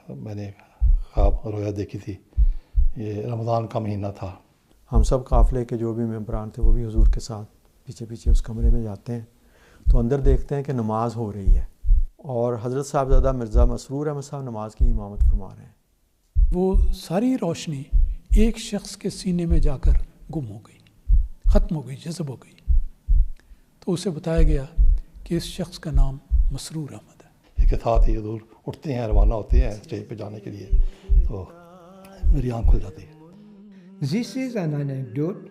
میں نے خواب رویا دیکھی تھی، یہ رمضان کا مہینہ تھا۔ ہم سب قافلے کے جو بھی ممبران تھے وہ بھی حضور کے ساتھ پیچھے پیچھے اس کمرے میں جاتے ہیں، تو اندر دیکھتے ہیں کہ نماز ہو رہی ہے اور حضرت صاحبزادہ مرزا مسرور احمد صاحب نماز کی امامت فرما رہے ہیں۔ وہ ساری روشنی ایک شخص کے سینے میں جا کر گم ہو گئی، ختم ہو گئی، جذب ہو گئی۔ تو اسے بتایا گیا کہ اس شخص کا نام مسرور احمد ہے۔ اس کے ساتھ ہی حضور اٹھتے ہیں، روانہ ہوتے ہیں اسٹیج پہ جانے کے لیے، تو میری آنکھ کھل جاتی ہے۔ This is an anecdote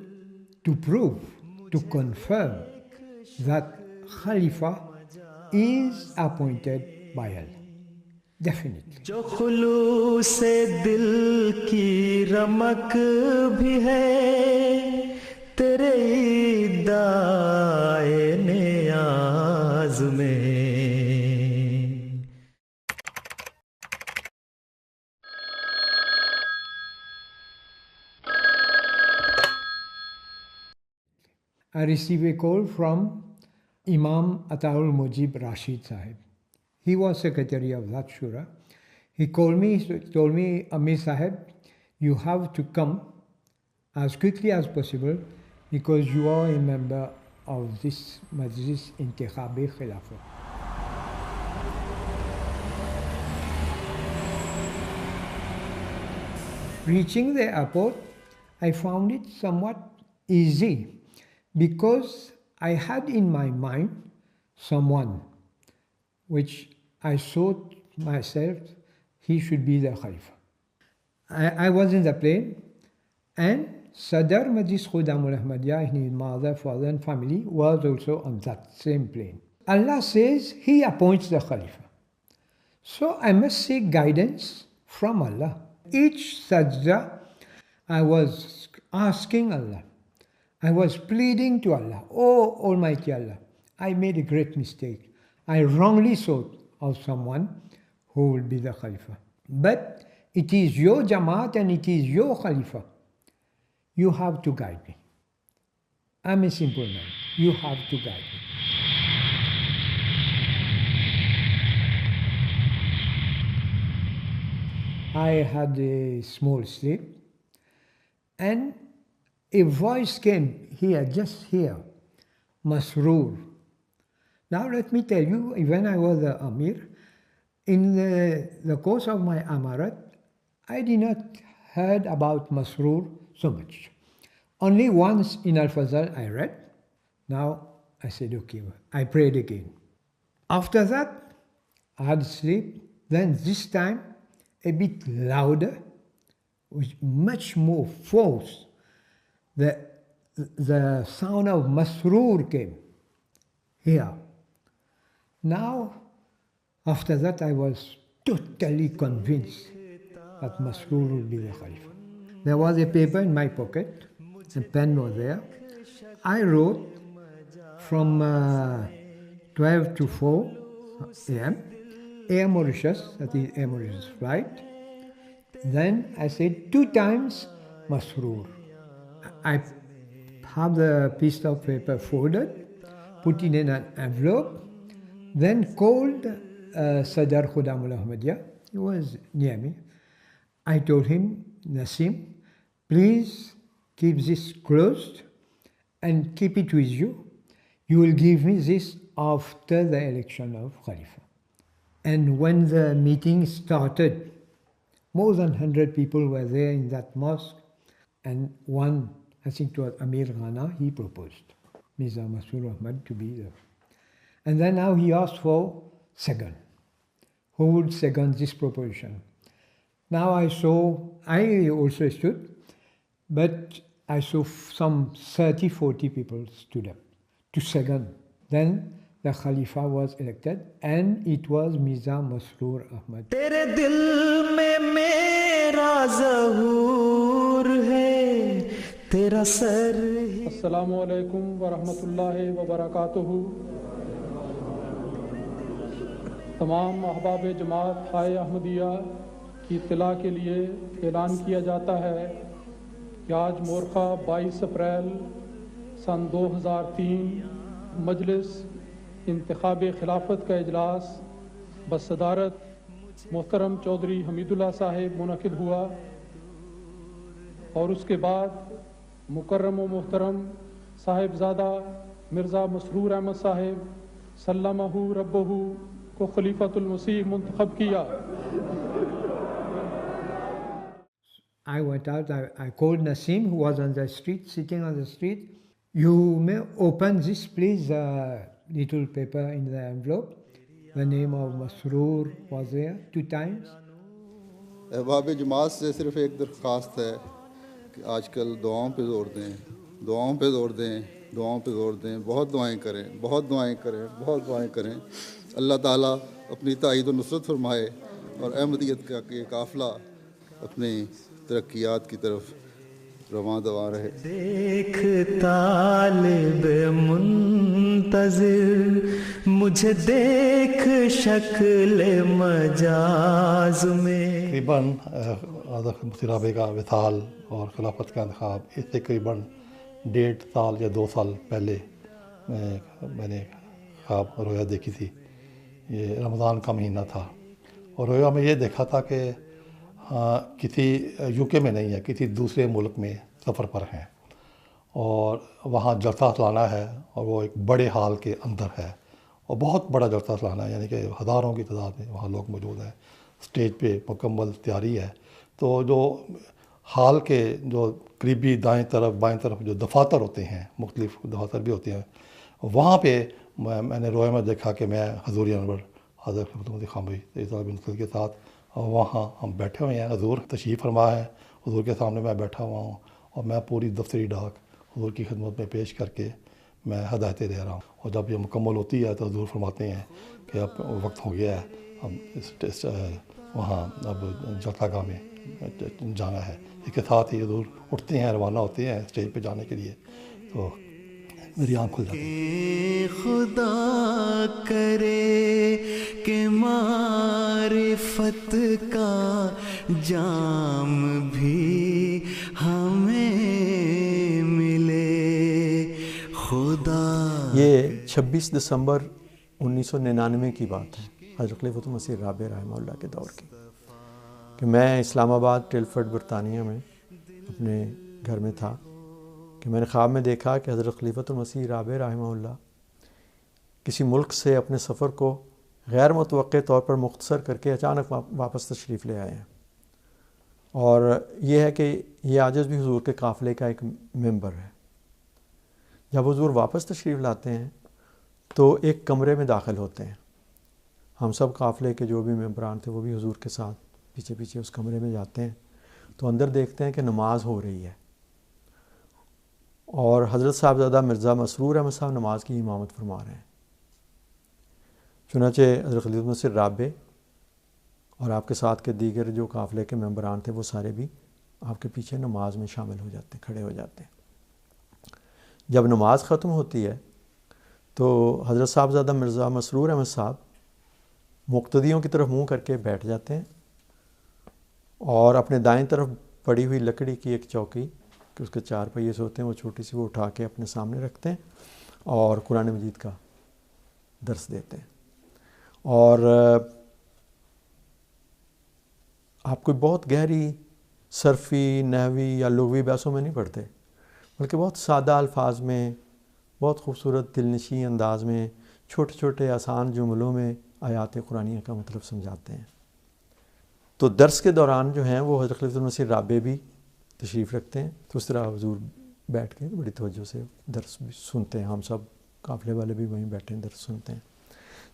to prove, to confirm that Khalifa is appointed by Allah. Definitely. جو خلوص دل کی رمق بھی ہے تیرے دائے نیاز میں۔ I received a call from Imam Ataul Mujib Rashid Sahib. He was secretary of that shura. He called me, he told me, Amir Sahib, you have to come as quickly as possible because you are a member of this Majlis Intikhabi Khilafat. Reaching the airport, I found it somewhat easy because I had in my mind someone which I thought myself he should be the Khalifa. I was in the plane and Sadr Majlis Khudamul Ahmadiyya, his mother, father and family was also on that same plane. Allah says he appoints the Khalifa. So I must seek guidance from Allah. Each sajda I was asking Allah. I was pleading to Allah, oh Almighty Allah, I made a great mistake. I wrongly thought of someone who will be the Khalifa. But it is your Jamaat and it is your Khalifa. You have to guide me. I'm a simple man. You have to guide me. I had a small sleep and a voice came here, just here, Masroor. Now let me tell you, when I was the Amir, in the course of my Amarat, I did not heard about Masroor so much. Only once in Al-Fazal I read. Now I said, okay, I prayed again. After that, I had sleep. Then this time, a bit louder, with much more force. The sound of Masroor came here. Now, after that, I was totally convinced that Masroor will be the Khalifa. There was a paper in my pocket, a pen was there. I wrote from 12 to 4 a.m., Air Mauritius, that is Air Mauritius flight. Then I said 2 times Masroor. I have the piece of paper folded, put it in an envelope, then called Sadr Khudamul Ahmadiyya. He was near me. I told him, Nasim, please keep this closed and keep it with you. You will give me this after the election of Khalifa. And when the meeting started, more than 100 people were there in that mosque, and one, I think it was Amir Ghana, he proposed Mirza Masroor Ahmad to be there. And then now he asked for second. Who would second this proposition? Now I also stood, but I saw some 30, 40 people stood up to second. Then the Khalifa was elected and it was Mirza Masroor Ahmad. تیرے دل میں میرا ظہور ہے تیرا سر. السلام علیکم ورحمۃ اللہ وبرکاتہ. تمام احباب جماعت ہائے احمدیہ کی اطلاع کے لیے اعلان کیا جاتا ہے کہ آج مورخہ 22 اپریل سن 2003 مجلس انتخاب خلافت کا اجلاس بصدارت محترم چودھری حمیداللہ صاحب منعقد ہوا اور اس کے بعد مکرم و محترم صاحبزادہ مرزا مسرور احمد صاحب سلمہ ربہ کو خلیفۃ المسیح منتخب کیا۔ I went out, I called Nasim, who was on the street, sitting on the street. You may open this, please, little paper in the envelope. The name of Masroor was there 2 times. احباب جماعت سے صرف ایک درخواست ہے کہ آج کل دعاؤں پہ زور دیں، دعاؤں پہ زور دیں، دعاؤں پہ زور دیں، بہت دعائیں کریں، بہت دعائیں کریں، بہت دعائیں کریں۔ اللہ تعالیٰ اپنی تائید و نصرت فرمائے اور احمدیت کا یہ قافلہ اپنی ترقیات کی طرف رواں دوا رہے۔ دیکھ طالب منتظر مجھے دیکھ شکل مجاز میں۔ تقریباً حضرت مفتی رابع کا وصال اور خلافت کا انتخاب اس سے قریباً 1.5 سال یا 2 سال پہلے میں نے خواب رویا دیکھی تھی۔ یہ رمضان کا مہینہ تھا اور رویا میں یہ دیکھا تھا کہ کسی UK میں نہیں ہے، کسی دوسرے ملک میں سفر پر ہیں اور وہاں جلسہ سالانہ ہے اور وہ ایک بڑے ہال کے اندر ہے اور بہت بڑا جلسہ سالانہ ہے، یعنی کہ ہزاروں کی تعداد میں وہاں لوگ موجود ہیں، اسٹیج پہ مکمل تیاری ہے۔ تو جو ہال کے جو قریبی دائیں طرف بائیں طرف جو دفاتر ہوتے ہیں، مختلف دفاتر بھی ہوتے ہیں، وہاں پہ میں نے رویا میں دیکھا کہ میں حضور انور حضرت مفتی خاموی بن کے ساتھ اور وہاں ہم بیٹھے ہوئے ہیں، حضور تشریف فرما ہے، حضور کے سامنے میں بیٹھا ہوا ہوں اور میں پوری دفتری ڈاک حضور کی خدمت میں پیش کر کے میں ہدایتیں دے رہا ہوں، اور جب یہ مکمل ہوتی ہے تو حضور فرماتے ہیں کہ اب وقت ہو گیا ہے، اب وہاں اب جلسہ گاہ میں جانا ہے۔ اس کے ساتھ ہی حضور اٹھتے ہیں، روانہ ہوتے ہیں اسٹیج پہ جانے کے لیے، تو میری آنکھ کھل جاتی ہے۔ خدا کرے کہ معرفت کا جام بھی ہمیں ملے خدا۔ یہ 26 دسمبر 1999 کی بات ہے، حضرت خلیفۃ المسیح رابع رحمہ اللہ کے دور کی، کہ میں اسلام آباد ٹیلفرڈ برطانیہ میں اپنے گھر میں تھا کہ میں نے خواب میں دیکھا کہ حضرت خلیفۃ المسیح رابع رحمہ اللہ کسی ملک سے اپنے سفر کو غیر متوقع طور پر مختصر کر کے اچانک واپس تشریف لے آئے ہیں، اور یہ ہے کہ یہ عاجز بھی حضور کے قافلے کا ایک ممبر ہے۔ جب حضور واپس تشریف لاتے ہیں تو ایک کمرے میں داخل ہوتے ہیں، ہم سب قافلے کے جو بھی ممبران تھے وہ بھی حضور کے ساتھ پیچھے پیچھے اس کمرے میں جاتے ہیں، تو اندر دیکھتے ہیں کہ نماز ہو رہی ہے اور حضرت صاحبزادہ مرزا مسرور احمد صاحب نماز کی امامت فرما رہے ہیں۔ چنانچہ حضرت خلیفۃ المسیح رابع اور آپ کے ساتھ کے دیگر جو قافلے کے ممبران تھے وہ سارے بھی آپ کے پیچھے نماز میں شامل ہو جاتے ہیں، کھڑے ہو جاتے ہیں۔ جب نماز ختم ہوتی ہے تو حضرت صاحبزادہ مرزا مسرور احمد صاحب مقتدیوں کی طرف منہ کر کے بیٹھ جاتے ہیں اور اپنے دائیں طرف پڑی ہوئی لکڑی کی ایک چوکی کہ اس کے 4 پہیے سے ہوتے ہیں، وہ چھوٹی سی وہ اٹھا کے اپنے سامنے رکھتے ہیں اور قرآن مجید کا درس دیتے ہیں۔ اور آپ کوئی بہت گہری صرفی، نحوی یا لغوی بحثوں میں نہیں پڑھتے، بلکہ بہت سادہ الفاظ میں، بہت خوبصورت دلنشین انداز میں، چھوٹے چھوٹے آسان جملوں میں آیات قرآنیہ کا مطلب سمجھاتے ہیں۔ تو درس کے دوران جو ہیں وہ حضرت خلیفۃ المسیح رابع بھی تشریف رکھتے ہیں، تو اس طرح حضور بیٹھ کے بڑی توجہ سے درس بھی سنتے ہیں، ہم سب قافلے والے بھی وہیں بیٹھے ہیں، درس سنتے ہیں۔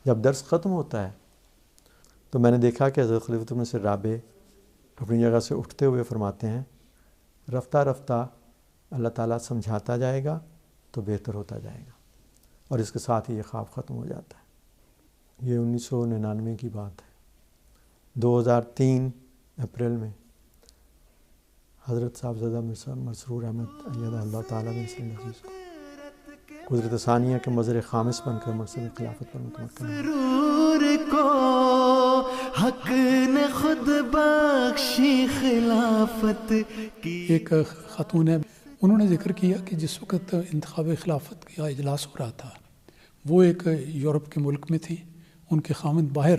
جب درس ختم ہوتا ہے تو میں نے دیکھا کہ حضرت خلیفۃ المسیح رابع اپنی جگہ سے اٹھتے ہوئے فرماتے ہیں، رفتہ رفتہ اللہ تعالیٰ سمجھاتا جائے گا تو بہتر ہوتا جائے گا، اور اس کے ساتھ ہی یہ خواب ختم ہو جاتا ہے۔ یہ 1999 کی بات ہے۔ 2003 اپریل میں حضرت صاحبزادہ مرزا مسرور احمد ایدہ اللہ تعالیٰ بن سلیم عزیز کو قدرت ثانیہ کے مظہر خامس بن کر منصب خلافت پر متمکن مسرور کو حق نے خود بخشی خلافت کی۔ ایک خاتون ہے، انہوں نے ذکر کیا کہ جس وقت انتخاب خلافت کا اجلاس ہو رہا تھا وہ ایک یورپ کے ملک میں تھی، ان کے خاوند باہر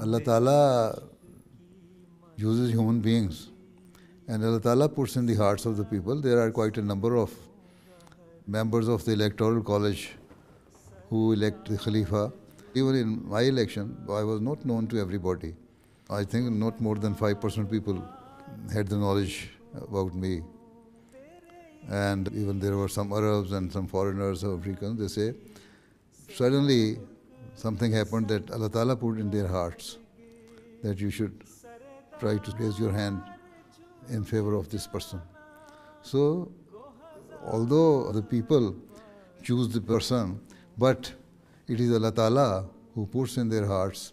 Allah Ta'ala uses human beings, and Allah Ta'ala puts in the hearts of the people. There are quite a number of members of the electoral college who elect the Khalifa. Even in my election, I was not known to everybody. I think not more than 5% people had the knowledge about me. And even there were some Arabs and some foreigners, Africans, they say, suddenly something happened that Allah Ta'ala put in their hearts that you should try to raise your hand in favor of this person. So, although the people choose the person, but it is Allah Ta'ala who puts in their hearts.